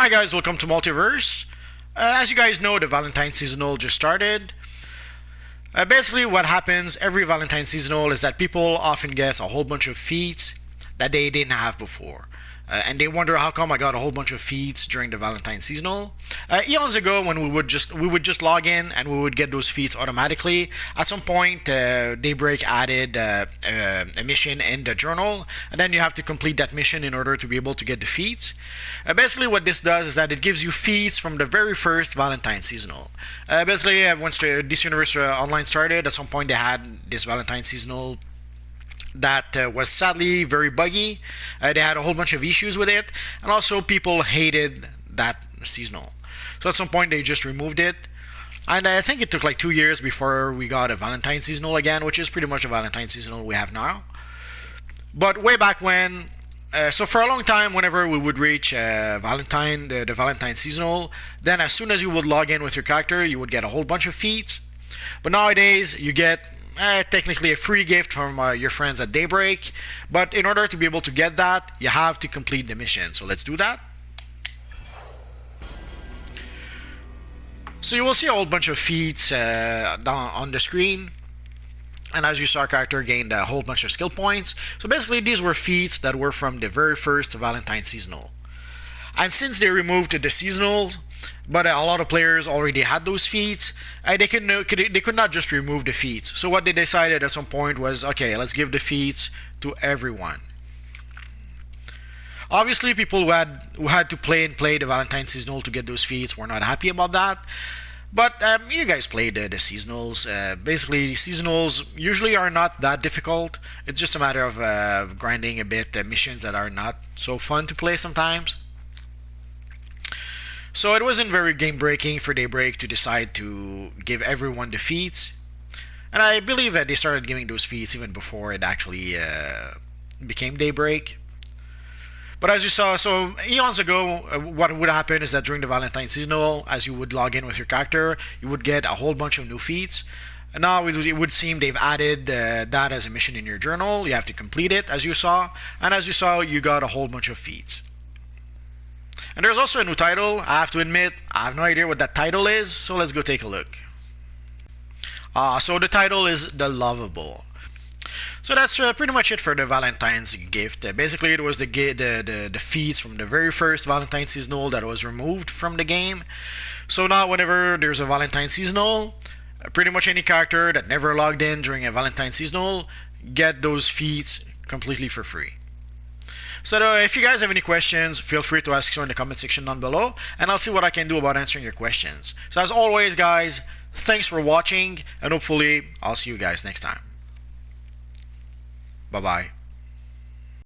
Hi guys, welcome to Multiverse. As you guys know, the Valentine seasonal just started. Basically what happens every Valentine seasonal is that people often get a whole bunch of feats that they didn't have before. And they wonder how come I got a whole bunch of feats during the Valentine seasonal. Eons ago, when we would just log in and we would get those feats automatically. At some point, Daybreak added a mission in the journal, and then you have to complete that mission in order to be able to get the feats. Basically, what this does is that it gives you feats from the very first Valentine seasonal. Once the DC Universe Online started, at some point they had this Valentine seasonal that was sadly very buggy. They had a whole bunch of issues with it, and also people hated that seasonal. So at some point they just removed it, and I think it took like 2 years before we got a Valentine seasonal again, which is pretty much a Valentine seasonal we have now. But way back when, so for a long time, whenever we would reach Valentine, the Valentine seasonal, then as soon as you would log in with your character, you would get a whole bunch of feats. But nowadays, you get technically a free gift from your friends at Daybreak, but in order to be able to get that, you have to complete the mission. So let's do that. So you will see a whole bunch of feats down on the screen, and as you saw, our character gained a whole bunch of skill points. So basically these were feats that were from the very first Valentine seasonal. And since they removed the seasonals, but a lot of players already had those feats, they could not just remove the feats. So what they decided at some point was, okay, let's give the feats to everyone. Obviously, people who had to play the Valentine seasonal to get those feats were not happy about that. But you guys played the seasonals. Basically, the seasonals usually are not that difficult. It's just a matter of grinding a bit missions that are not so fun to play sometimes. So it wasn't very game breaking for Daybreak to decide to give everyone the feats. And I believe that they started giving those feats even before it actually became Daybreak. But as you saw, so eons ago, what would happen is that during the Valentine seasonal, as you would log in with your character, you would get a whole bunch of new feats. And now it would seem they've added that as a mission in your journal. You have to complete it, as you saw. And as you saw, you got a whole bunch of feats. And there's also a new title. I have to admit, I have no idea what that title is, so let's go take a look. So the title is The Lovable. So that's pretty much it for the Valentine's gift. Basically, it was the feats from the very first Valentine seasonal that was removed from the game. So now whenever there's a Valentine seasonal, pretty much any character that never logged in during a Valentine seasonal get those feats completely for free. So if you guys have any questions, feel free to ask so in the comment section down below, and I'll see what I can do about answering your questions. So as always, guys, thanks for watching, and hopefully I'll see you guys next time. Bye-bye.